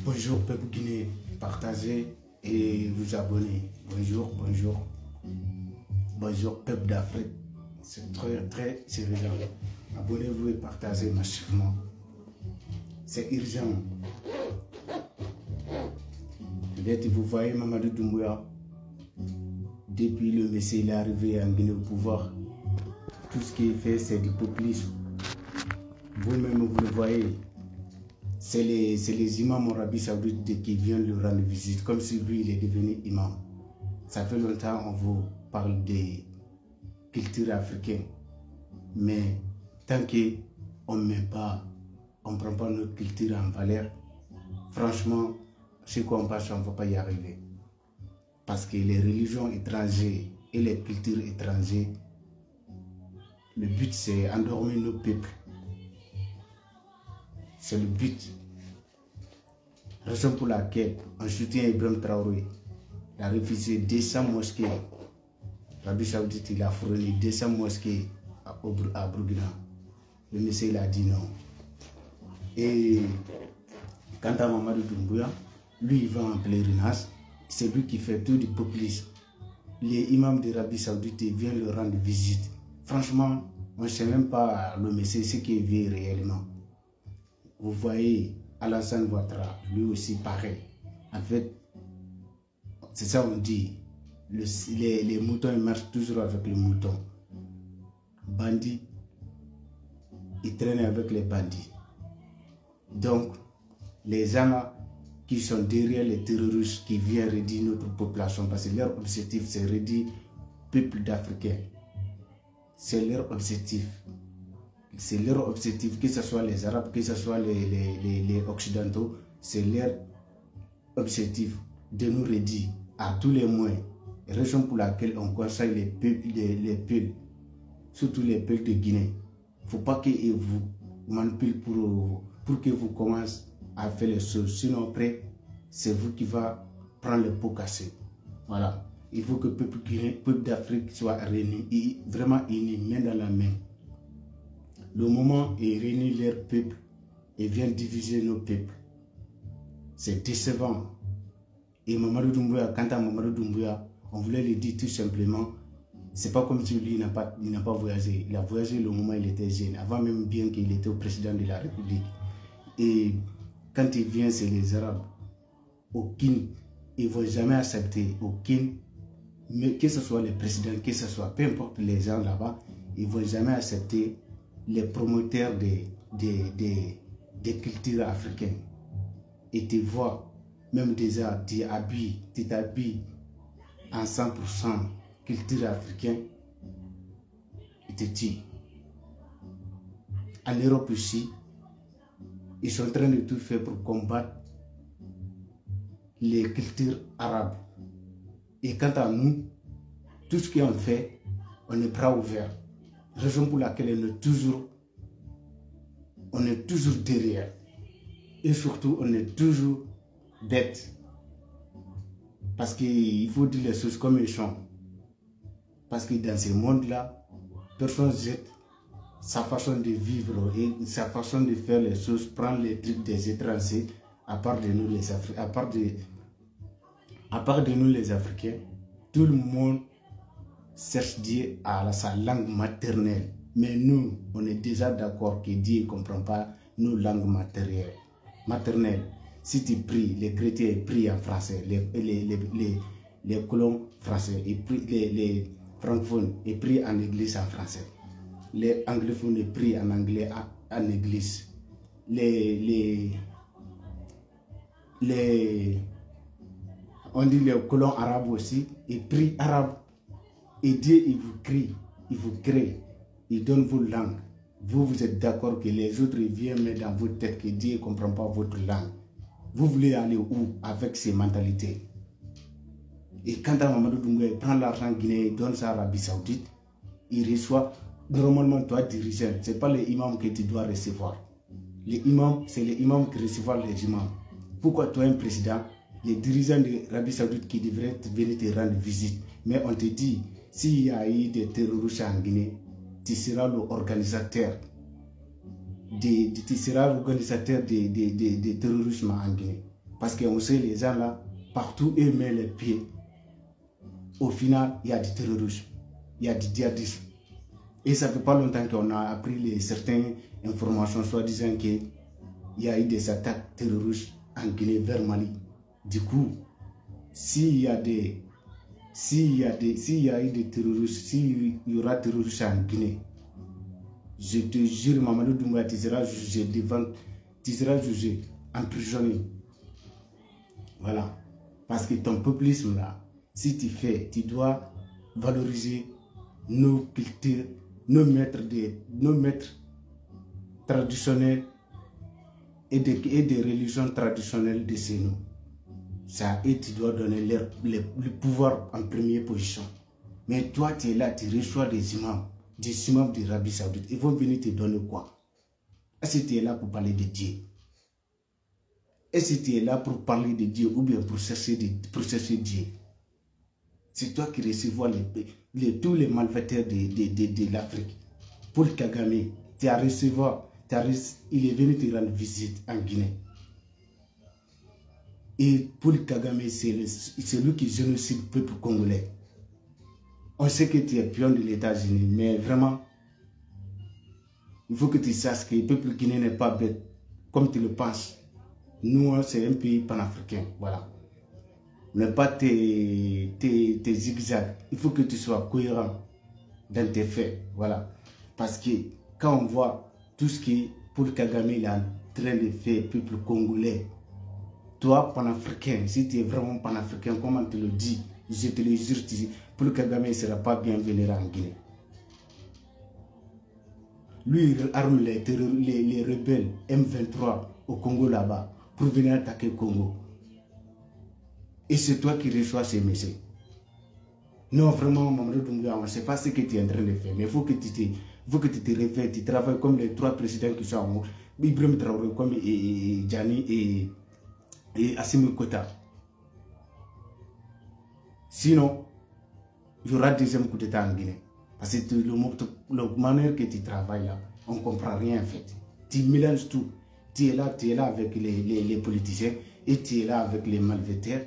Bonjour peuple guinéen, partagez et vous abonnez. Bonjour, bonjour. Bonjour peuple d'Afrique. C'est très urgent. Abonnez-vous et partagez massivement. C'est urgent. Peut-être vous voyez Mamadou Doumbouya. Depuis le Messie il est arrivé en Guinée au pouvoir. Tout ce qu'il fait c'est du populisme. Vous-même vous le voyez. C'est les imams arabes saoudites qui viennent lui rendre visite, comme si lui il est devenu imam. Ça fait longtemps qu'on vous parle des cultures africaines. Mais tant qu'on ne met pas, on ne prend pas notre culture en valeur, franchement, ce qu'on passe, on ne va pas y arriver. Parce que les religions étrangères et les cultures étrangères, le but c'est endormir nos peuples. C'est le but. Raison pour laquelle on soutient Ibrahim Traoré. Il a refusé 200 mosquées. L'Arabie Saoudite il a fourni 200 mosquées à Burkina. Le monsieur il a dit non. Et quant à Mamadou Doumbouya, lui il va en pèlerinage. C'est lui qui fait tout du populisme. Les imams d'Arabie Saoudite viennent le rendre visite. Franchement, on ne sait même pas le monsieur ce qu'il vit réellement. Vous voyez Alassane Ouattara, lui aussi pareil. En fait, c'est ça on dit. Les moutons ils marchent toujours avec les moutons. Bandits, ils traînent avec les bandits. Donc, les gens qui sont derrière les terroristes qui viennent réduire notre population, parce que leur objectif c'est réduire le peuple d'Africains. C'est leur objectif. C'est leur objectif, que ce soit les Arabes, que ce soit les Occidentaux, c'est leur objectif de nous réduire à tous les moyens. Raison pour laquelle on conseille les peuples, surtout les peuples de Guinée. Il ne faut pas qu'ils vous manipulent pour que vous commenciez à faire les choses. Sinon après, c'est vous qui va prendre le pot cassé. Voilà. Il faut que le peuple d'Afrique soit réuni, vraiment unis, main dans la main. Le moment est réunir leur peuple et vient diviser nos peuples. C'est décevant. Et Mamadou Doumbouya, quant à Mamadou Doumbouya, on voulait lui dire tout simplement, c'est pas comme si lui il n'a pas voyagé. Il a voyagé le moment où il était jeune, avant même bien qu'il était au président de la République. Et quand il vient, c'est les Arabes. Ils ne vont jamais accepter mais que ce soit les présidents, que ce soit peu importe les gens là-bas, ils ne vont jamais accepter les promoteurs des cultures africaines. Et tu vois, même déjà, tu t'habilles en 100% culture africaine, ils te tuent. En Europe aussi, ils sont en train de tout faire pour combattre les cultures arabes. Et quant à nous, tout ce qu'on fait, on est bras ouverts. Raison pour laquelle on est toujours derrière. Et surtout, on est toujours bête. Parce qu'il faut dire les choses comme elles sont. Parce que dans ce monde-là, personne jette sa façon de vivre et sa façon de faire les choses, prendre les trucs des étrangers, à part de nous les Africains. À part de nous les Africains, tout le monde cherche Dieu à sa langue maternelle. Mais nous, on est déjà d'accord que Dieu ne comprend pas nos langues maternelles. Si tu pries, les chrétiens prient en français, les colons français, les francophones prient en église en français. Les anglophones prient en anglais en église. On dit les colons arabes aussi, ils prient arabe. Et Dieu, il vous crée, il donne vos langues. Vous êtes d'accord que les autres viennent mettre dans votre tête que Dieu ne comprend pas votre langue. Vous voulez aller où avec ces mentalités? Et quand Mamadou Doumbouya prend l'argent guinéen et donne ça à l'Arabie Saoudite, il reçoit, normalement toi dirigeant, ce n'est pas les imams que tu dois recevoir. Les imams, c'est les imams qui reçoivent les imams. Pourquoi toi un président, les dirigeants de l'Arabie Saoudite qui devraient venir te rendre visite? Mais on te dit, s'il y a eu des terroristes en Guinée, tu seras l'organisateur du terrorisme en Guinée. Parce qu'on sait, les gens là, partout où ils mettent les pieds, au final, il y a du terrorisme, il y a du djihadisme. Et ça fait pas longtemps qu'on a appris certaines informations, soi-disant qu'il y a eu des attaques terroristes en Guinée vers Mali. Du coup, s'il y a eu des terroristes, s'il y aura terroristes en Guinée, je te jure, Mamadou Doumbouya, tu seras jugé, emprisonné. Voilà. Parce que ton populisme là, si tu dois valoriser nos cultures, nos maîtres traditionnels et des religions traditionnelles de chez nous. Ça, et tu dois donner le pouvoir en première position. Mais toi, tu es là, tu reçois des imams de l'Arabie Saoudite. Ils vont venir te donner quoi? Est-ce que tu es là pour parler de Dieu? Est-ce que tu es là pour parler de Dieu ou bien pour chercher Dieu? C'est toi qui recevras tous les malfaiteurs de l'Afrique. Paul Kagame, il est venu te rendre visite en Guinée. Et Paul Kagame, c'est lui qui génocide le peuple congolais. On sait que tu es pion de l'États-Unis, mais vraiment, il faut que tu saches que le peuple guinéen n'est pas bête, comme tu le penses. Nous, c'est un pays panafricain, voilà. Ne pas tes zigzags. Il faut que tu sois cohérent dans tes faits, voilà. Parce que quand on voit tout ce que Paul Kagame est en train de faire au peuple congolais, toi, panafricain, si tu es vraiment panafricain, comment tu le dis, je te le jure, Paul Kagame ne sera pas bienvenu en Guinée. Lui, il arme les rebelles M23 au Congo là-bas pour venir attaquer le Congo. Et c'est toi qui reçois ces messages. Non, vraiment, Mamadou Doumbouya, on ne sait pas ce que tu es en train de faire, mais il faut que tu te réveilles, tu travailles comme les 3 présidents qui sont en haut, Ibrahim Traoré, comme Djani et Assimi Kota. Sinon, il y aura deuxième coup d'état en Guinée. Parce que la manière que tu travailles là, on ne comprend rien en fait. Tu mélanges tout. Tu es là avec les politiciens et tu es là avec les malfaiteurs.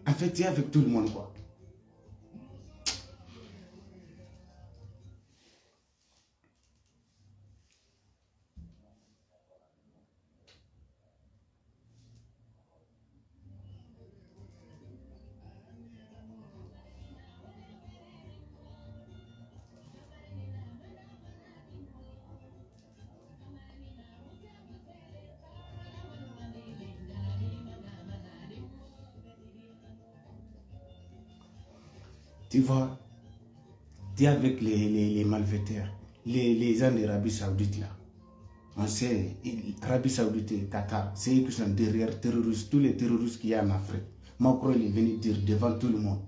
En fait, tu es avec tout le monde quoi. Tu vois, tu es avec les malfaiteurs, les gens de l'Arabie Saoudite là. On sait, l'Arabie Saoudite et Qatar, c'est eux qui sont derrière terroristes, tous les terroristes qu'il y a en Afrique. Macron est venu dire devant tout le monde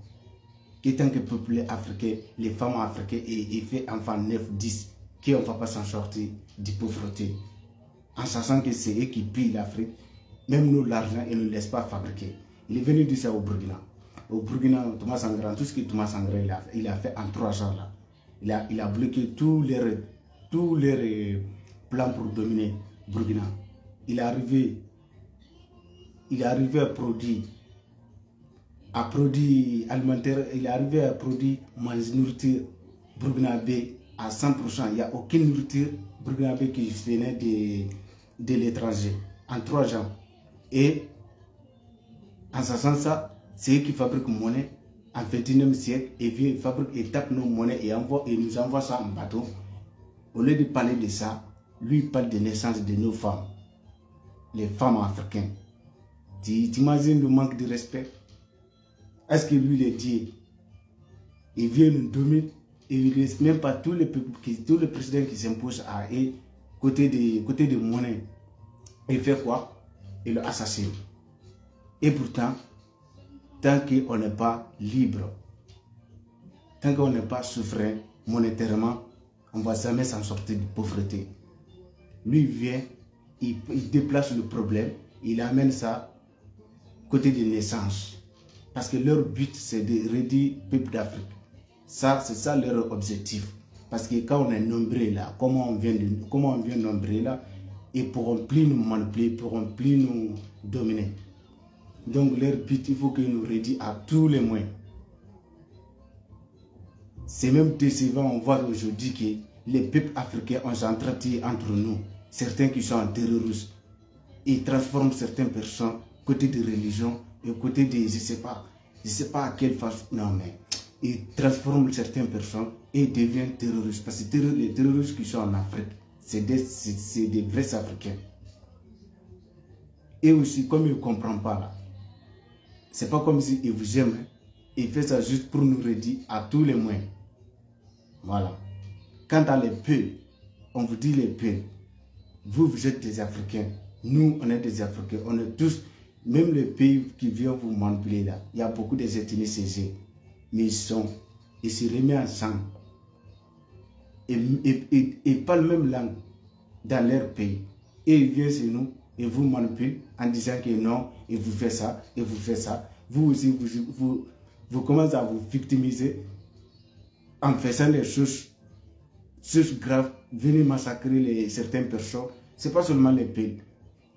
que tant que peuple africain, les femmes africaines et fait enfants 9, 10, qu'on ne va pas s'en sortir de pauvreté. En sachant que c'est eux qui pillent l'Afrique, même nous l'argent, ils ne nous laissent pas fabriquer. Il est venu dire ça au Burkina. Au Burkina, Thomas Sankara, tout ce que Thomas Sankara il a fait en 3 ans là. Il a bloqué tous les plans pour dominer Burkina. Il est arrivé à produire alimentaire, il est arrivé à produire nourriture burkinabé à 100%. Il n'y a aucune nourriture burkinabé qui venait de l'étranger en 3 ans. Et en sachant ça, c'est eux qui fabriquent monnaie en 21e siècle et ils fabriquent et tapent nos monnaies et nous envoient ça en bateau. Au lieu de parler de ça, lui il parle de naissance de nos femmes, les femmes africaines. Tu imagines le manque de respect? Est-ce que lui, il dit, il vient nous dominer et il ne laisse même pas tous les présidents qui s'imposent à eux, côté de monnaie. Il fait quoi? Il l'assassine. Et pourtant, tant qu'on n'est pas libre, tant qu'on n'est pas souverain monétairement, on ne va jamais s'en sortir de pauvreté. Lui, il vient, il déplace le problème, il amène ça côté de naissance. Parce que leur but, c'est de réduire le peuple d'Afrique. Ça, c'est ça leur objectif. Parce que quand on est nombreux là, comment on vient nombreux là, Ils ne pourront plus nous manipuler, ils ne pourront plus nous dominer. Donc leur but, il faut qu'ils nous réduisent à tous les moyens. C'est même décevant, on voit aujourd'hui que les peuples africains ont s'entretué entre nous. Certains qui sont en terroristes. Ils transforment certaines personnes côté de religion et côté de, je sais pas à quelle façon, non mais, ils transforment certaines personnes et deviennent terroristes. Parce que les terroristes qui sont en Afrique, c'est des vrais Africains. Et aussi, comme ils ne comprennent pas là, c'est pas comme s'ils vous aiment, hein. Ils font ça juste pour nous réduire à tous les moyens. Voilà. Quant à les peuples, on vous dit les peuples, vous êtes des Africains, nous on est des Africains, on est tous, même les pays qui viennent vous manipuler là, il y a beaucoup des ethnies cégées, mais ils se remettent ensemble et parlent même langue dans leur pays. Et ils viennent chez nous et vous manipulent en disant que non, et vous faites ça, et vous faites ça. Vous aussi, vous commencez à vous victimiser en faisant des choses graves, venir massacrer certaines personnes. Ce n'est pas seulement les pays.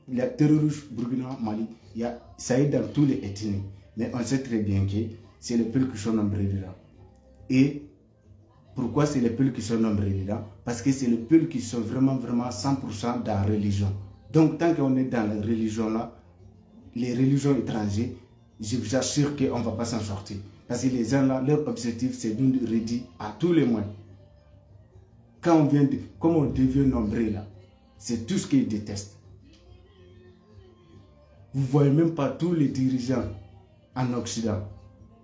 Les terroristes, Burkina, Mali, ça est dans tous les ethnies. Mais on sait très bien que c'est les peuples qui sont nombreux dedans. Et pourquoi c'est les peuples qui sont nombreux dedans? Parce que c'est les peuples qui sont vraiment 100% dans la religion. Donc tant qu'on est dans la religion là, les religions étrangères, je vous assure qu'on ne va pas s'en sortir. Parce que les gens là, leur objectif c'est de nous réduire à tous les moyens. Quand on vient comme on devient nombreux là, c'est tout ce qu'ils détestent. Vous ne voyez même pas tous les dirigeants en Occident.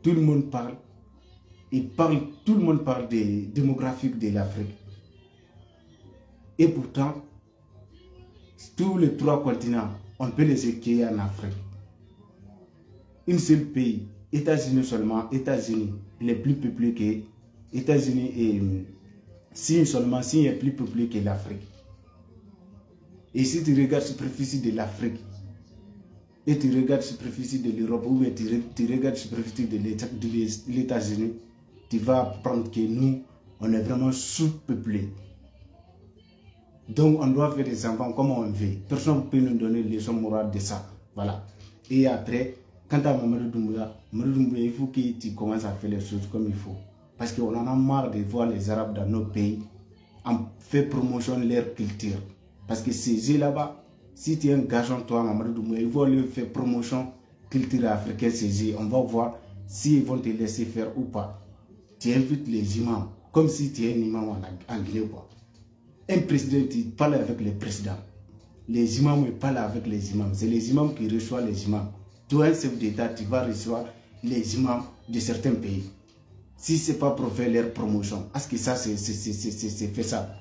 Tout le monde parle. Tout le monde parle des démographiques de l'Afrique. Et pourtant, tous les 3 continents, on peut les accueillir en Afrique. Un seul pays, États-Unis seulement, États-Unis, il est plus peuplé que États-Unis et Chine seulement, Chine est plus peuplé que l'Afrique. Et si tu regardes la superficie de l'Afrique, et tu regardes la superficie de l'Europe, ou tu regardes la superficie de l'États-Unis, tu vas apprendre que nous, on est vraiment sous-peuplés. Donc on doit faire des enfants comme on veut. Personne ne peut nous donner les leçons morales de ça. Voilà. Et après, quant à Mamadou Doumbouya, il faut que tu commences à faire les choses comme il faut. Parce qu'on en a marre de voir les Arabes dans nos pays en faire promotion de leur culture. Parce que ces là-bas, si tu es un garçon, toi, Mamadou Doumbouya, ils vont leur faire promotion culture africaine, on va voir s'ils vont te laisser faire ou pas. Tu invites les imams, comme si tu es un imam en Guinée. Un président, il parle avec les présidents. Les imams, ils parlent avec les imams. C'est les imams qui reçoivent les imams. Toi, un chef d'État, tu vas recevoir les imams de certains pays. Si ce n'est pas pour faire leur promotion, est-ce que ça, c'est fait ça?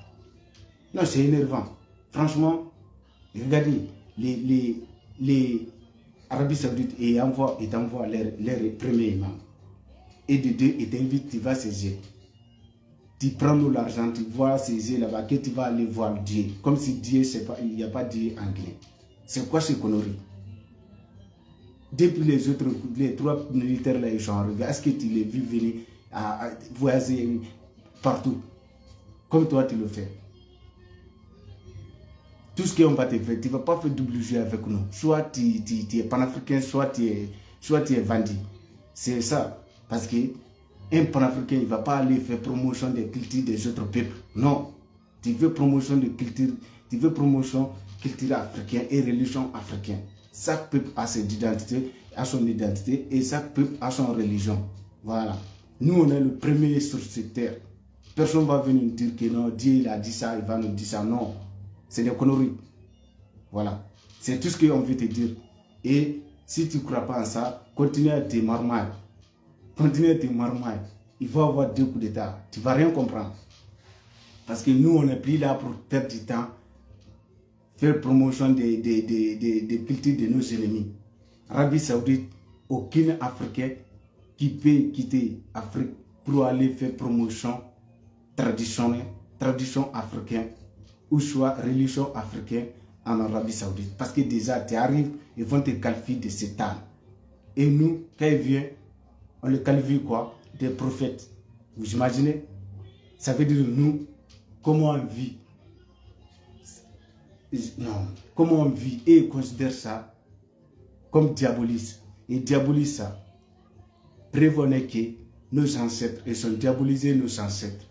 Non, c'est énervant. Franchement, regardez, les Arabie Saoudite envoient leur premier imam. Et de deux, ils t'invitent, tu vas saisir. Tu prends l'argent, tu vois saisir là-bas, que tu vas aller voir Dieu. Comme si Dieu, il n'y a pas Dieu en Guinée. C'est quoi ces conneries? Depuis les 3 militaires là, ils sont arrivés. Est-ce que tu les vis venir à voyager partout? Comme toi, tu le fais. Tout ce qu'on va te faire, tu ne vas pas faire double jeu avec nous. Soit tu es panafricain, soit tu es vendu. C'est ça. Parce qu'un panafricain, il ne va pas aller faire promotion des cultures des autres peuples. Non. Tu veux promotion de culture, tu veux promotion culture africaine et religion africaine. Chaque peuple a son identité et chaque peuple a son religion. Voilà. Nous, on est le premier sur cette terre. Personne ne va venir nous dire que non, Dieu il a dit ça, il va nous dire ça. Non. C'est des conneries. Voilà. C'est tout ce qu'on veut te dire. Et si tu ne crois pas en ça, continue à te marmailler. Continue à te marmailler. Il va y avoir 2 coups d'État. Tu ne vas rien comprendre. Parce que nous, on n'est plus là pour perdre du temps. Faire promotion des cultures de nos ennemis. Arabie Saoudite, aucun Africain qui peut quitter l'Afrique pour aller faire promotion tradition africaine ou soit religion africaine en Arabie Saoudite. Parce que déjà, tu arrives, ils vont te qualifier de Satan. Et nous, quand ils viennent, on les qualifie quoi? Des prophètes. Vous imaginez? Ça veut dire nous, comment on vit? non, comment on vit et ils considèrent ça comme diabolise. Ils diabolisent ça. Prévenez que nos ancêtres, ils sont diabolisés, nos ancêtres.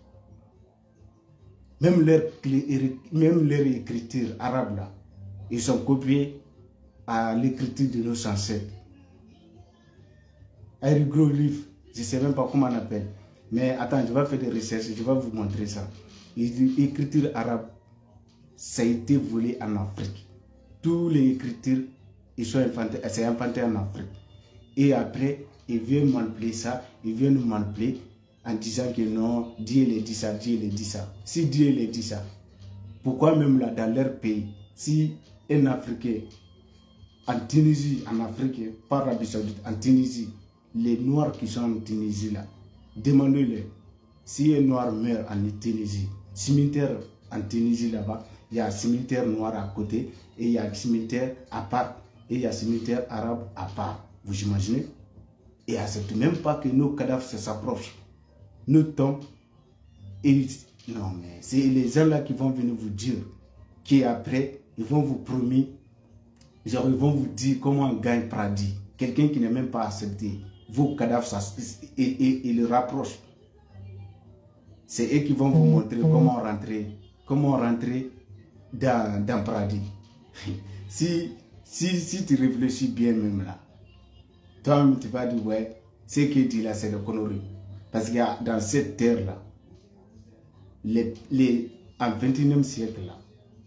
Même leur écriture arabe là, ils sont copiés à l'écriture de nos ancêtres. Hiéroglyphe, je ne sais même pas comment on appelle. Mais attends, je vais faire des recherches, je vais vous montrer ça. L'écriture arabe, ça a été volé en Afrique. Toutes les écritures, c'est inventé en Afrique. Et après, ils viennent manipuler ça, ils viennent nous manipuler en disant que non, Dieu les dit ça, Dieu les dit ça. Si Dieu les dit ça, pourquoi même là dans leur pays, si un Africain en Tunisie, en Afrique, pas Arabie Saoudite, en Tunisie, les Noirs qui sont en Tunisie là, demandez-leur, si un Noir meurt en Tunisie, cimetière en Tunisie là-bas, il y a un cimetière noir à côté, et il y a un cimetière à part, et il y a un cimetière arabe à part. Vous imaginez? Et accepte même pas que nos cadavres s'approchent. Nos tombes, et non mais c'est les gens là qui vont venir vous dire qu'après, ils vont vous promettre, genre ils vont vous dire comment on gagne paradis. Quelqu'un qui n'est même pas accepté. Vos cadavres et le rapprochent. C'est eux qui vont vous montrer comment rentrer dans paradis. Si tu réfléchis bien même là, toi-même tu vas dire ouais, ce qu'il dit là c'est le connerie. Parce qu'il y a dans cette terre-là, en 21e siècle là,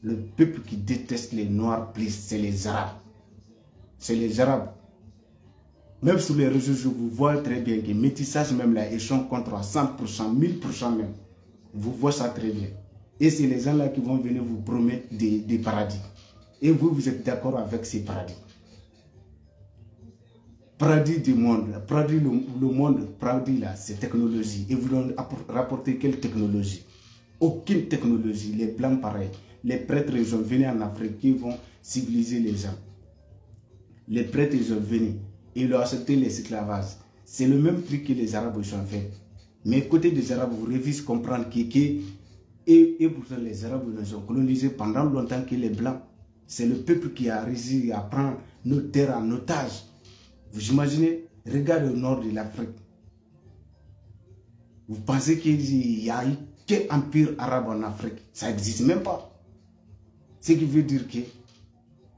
le peuple qui déteste les Noirs plus, c'est les Arabes. C'est les Arabes. Même sur les réseaux sociaux, vous voyez très bien que métissage même là, ils sont contre à 100%, 1000% même. Vous voyez ça très bien. Et c'est les gens là qui vont venir vous promettre des paradis. Et vous êtes d'accord avec ces paradis. Paradis du monde, paradis le monde, paradis là, c'est technologie. Et vous rapportez quelle technologie? Aucune technologie. Les blancs pareil. Les prêtres, ils sont venus en Afrique, ils vont civiliser les gens. Les prêtres, ils sont venus. Ils ont accepté l'esclavage. C'est le même truc que les Arabes ont fait. Mais côté des Arabes, vous révisez comprendre et pourtant les Arabes nous ont colonisés pendant longtemps que les Blancs. C'est le peuple qui a réussi à prendre nos terres en otage. Vous imaginez? Regardez au nord de l'Afrique. Vous pensez qu'il y a eu quel empire arabe en Afrique? Ça n'existe même pas. Ce qui veut dire que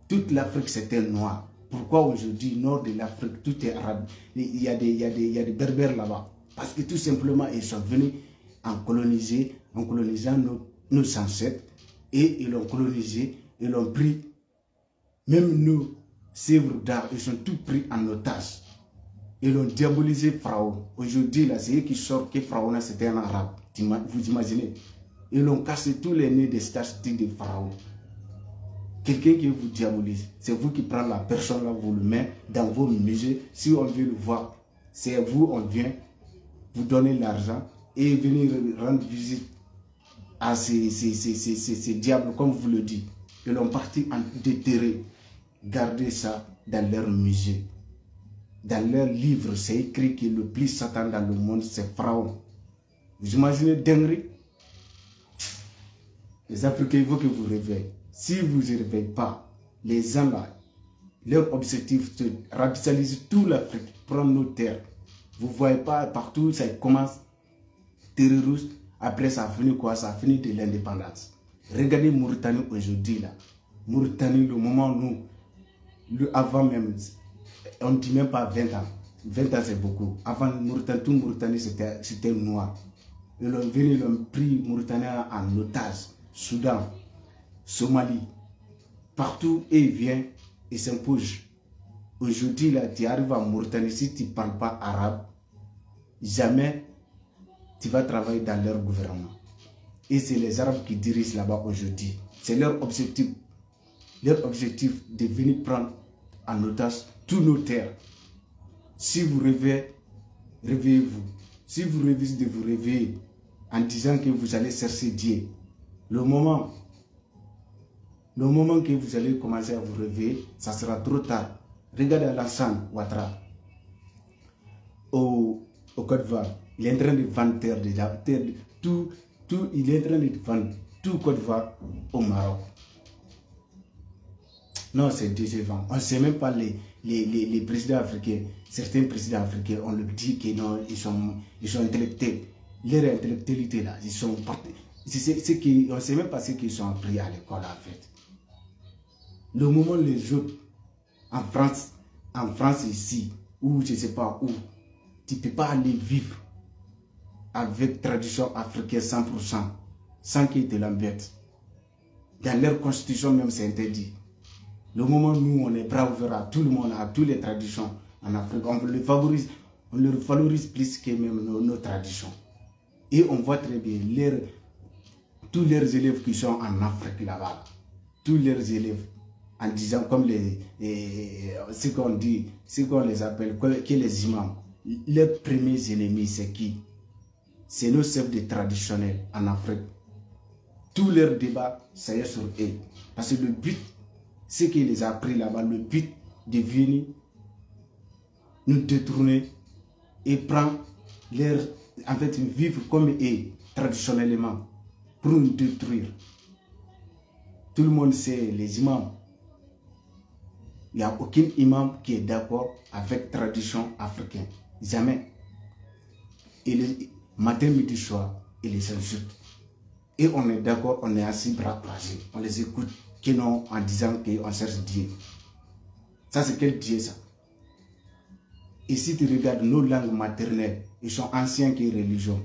toute l'Afrique c'était noir. Pourquoi aujourd'hui, nord de l'Afrique, tout est arabe? Il y a des berbères là-bas. Parce que tout simplement, ils sont venus en colonisant nos ancêtres. Et ils l'ont colonisé, ils l'ont pris. Même nos œuvres d'art, ils sont tout pris en otage. Ils l'ont diabolisé Pharaon. Aujourd'hui, là, c'est eux qui sortent que Pharaon, c'était un arabe. Vous imaginez? Ils l'ont cassé tous les nez des statues de Pharaon. Quelqu'un qui vous diabolise, c'est vous qui prenez la personne là, vous le mettez dans vos musées. Si on veut le voir, c'est vous, on vient, vous donnez l'argent et venir rendre visite à ces diables, comme vous le dites. Ils l'ont parti en déterrer, garder ça dans leur musée. Dans leur livre, c'est écrit que le plus Satan dans le monde, c'est Pharaon. Vous imaginez dinguerie? Les Africains, il faut que vous réveillez. Si vous ne réveillez pas, les gens là, leur objectif, c'est de radicaliser toute l'Afrique, prendre nos terres. Vous ne voyez pas, partout, ça commence terroriste. Après, ça a fini quoi? Ça a fini de l'indépendance. Regardez Mauritanie aujourd'hui là. Mauritanie, le moment où, avant même, on ne dit même pas 20 ans. 20 ans, c'est beaucoup. Avant, Mauritanie, tout Mauritanie, c'était noir. Ils ont venu, ils ont pris Mauritanie en otage. Soudan, Somalie, partout, et il vient et s'impose. Aujourd'hui, là, tu arrives en Mauritanie, si tu ne parles pas arabe, jamais tu vas travailler dans leur gouvernement. Et c'est les Arabes qui dirigent là-bas aujourd'hui. C'est leur objectif. Leur objectif de venir prendre en otage tous nos terres. Si vous rêvez, réveillez-vous. Si vous rêvez de vous réveiller en disant que vous allez chercher Dieu, le moment que vous allez commencer à vous réveiller, ça sera trop tard. Regardez Alassane Ouattara au Côte d'Ivoire. Il est en train de vendre terre, il est en train de vendre tout Côte d'Ivoire au Maroc. Non, c'est décevant. On ne sait même pas les présidents africains. Certains présidents africains, on leur dit que non, ils sont intellectuels. Leur intellectualité là, ils sont partis. On ne sait même pas ce qu'ils sont appris à l'école en fait. Le moment les autres, en France ici, ou je ne sais pas où, tu ne peux pas aller vivre avec tradition africaine 100%, sans qu'ils te l'embêtent. Dans leur constitution même, c'est interdit. Le moment où nous, on est bras ouverts à tout le monde, à toutes les traditions en Afrique, on le valorise plus que même nos traditions. Et on voit très bien tous leurs élèves qui sont en Afrique là-bas, tous leurs élèves, en disant comme ce qu'on les appelle, que les imams, leurs premiers ennemis, c'est qui? C'est nos chefs de traditionnels en Afrique. Tous leurs débats, ça y est sur eux. Parce que le but, c'est qu'ils les a appris là-bas, le but de venir nous détourner et prendre leur, en fait, vivre comme eux, traditionnellement, pour nous détruire. Tout le monde sait, les imams. Il n'y a aucun imam qui est d'accord avec la tradition africaine. Jamais. Et le matin, midi, soir, ils les insultent. Et on est d'accord, on est assis bras croisés. On les écoute que non en disant qu'on cherche Dieu. Ça, c'est quel Dieu ça? Et si tu regardes nos langues maternelles, ils sont anciens que religion.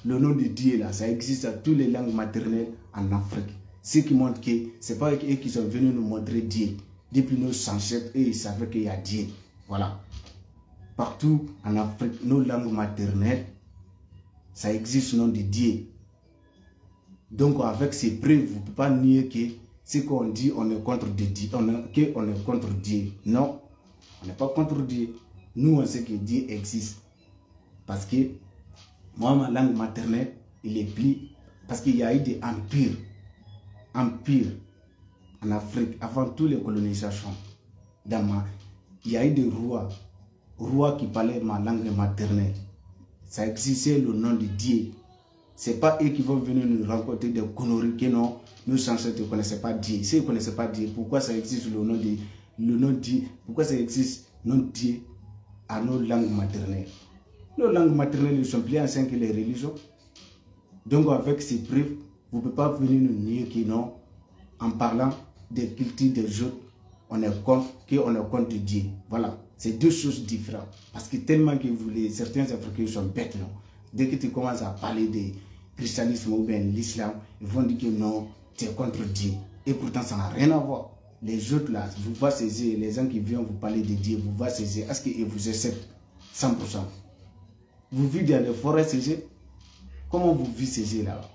Le nom de Dieu là, ça existe à toutes les langues maternelles en Afrique. Ce qui montre que ce n'est pas eux qui sont venus nous montrer Dieu. Depuis nos ancêtres, eux, ils savaient qu'il y a Dieu. Voilà. Partout en Afrique, nos langues maternelles, ça existe le nom de Dieu. Donc avec ces preuves, vous ne pouvez pas nier que ce qu'on dit, on est contre Dieu, qu'on est contre Dieu. Non, on n'est pas contre Dieu. Nous, on sait que Dieu existe. Parce que moi, ma langue maternelle, il est plus... Parce qu'il y a eu des empires en Afrique, avant toutes les colonisations. Il y a eu des rois qui parlaient ma langue maternelle. Ça existait le nom de Dieu. Ce n'est pas eux qui vont venir nous rencontrer des conneries que non, nos ancêtres ne connaissaient pas Dieu. S'ils ne connaissaient pas Dieu, pourquoi ça existe le nom de Dieu? Pourquoi ça existe le nom de Dieu à nos langues maternelles? Nos langues maternelles sont plus anciennes que les religions. Donc avec ces preuves, vous ne pouvez pas venir nous nier que non, en parlant des cultures des autres, on est contre Dieu. Voilà, c'est deux choses différentes. Parce que tellement que certains Africains sont bêtes, non? Dès que tu commences à parler de christianisme ou bien l'islam, ils vont dire que non, tu es contre Dieu. Et pourtant, ça n'a rien à voir. Les autres là, vous voyez saisir, les gens qui viennent vous parler de Dieu, vous voyez saisir, est-ce qu'ils vous acceptent 100%? Vous vivez dans les forêts saisir? Comment vous vivez saisir là-bas?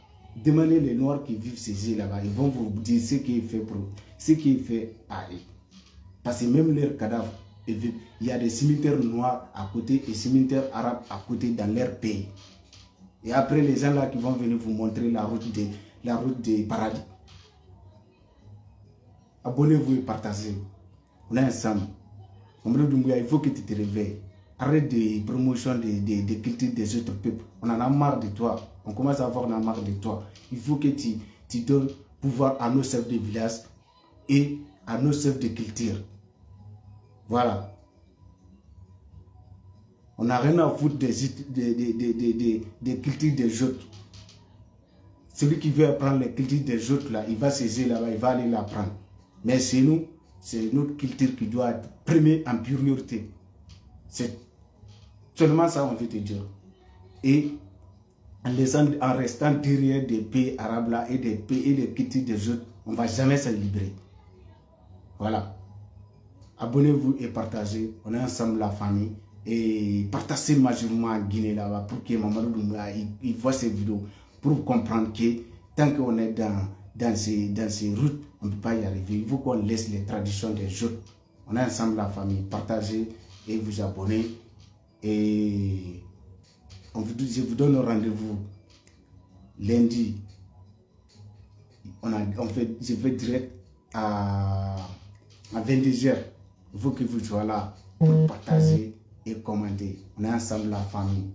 Demandez les Noirs qui vivent saisir là-bas, ils vont vous dire ce qui est fait pour eux, ce qui est fait à eux. Parce que même leurs cadavres, il y a des cimetières noirs à côté et des cimetières arabes à côté dans leur pays. Et après, les gens là qui vont venir vous montrer la route des paradis. Abonnez-vous et partagez. On est ensemble. Il faut que tu te réveilles. Arrête de promotion des cultures des autres peuples. On en a marre de toi. On commence à avoir marre de toi. Il faut que tu donnes pouvoir à nos chefs de village et à nos chefs de culture. Voilà. On n'a rien à foutre des cultures des autres. Celui qui veut apprendre les cultures des autres, là, il va saisir là-bas, il va aller l'apprendre. Mais c'est nous, c'est notre culture qui doit être première en priorité. C'est seulement ça, on veut te dire. Et en restant derrière des pays arabes là et des pays et des cultures des autres, on ne va jamais se libérer. Voilà. Abonnez-vous et partagez. On est ensemble la famille. Et partagez massivement en Guinée là-bas pour que Mamadou Doumbouya il voit ces vidéos. Pour comprendre que tant qu'on est dans ces routes, on ne peut pas y arriver. Il faut qu'on laisse les traditions des autres. On est ensemble la famille. Partagez et vous abonnez. Et je vous donne rendez-vous lundi. Je vais direct à 22h. Il faut que vous soyez là pour partager et commenter. On est ensemble la famille.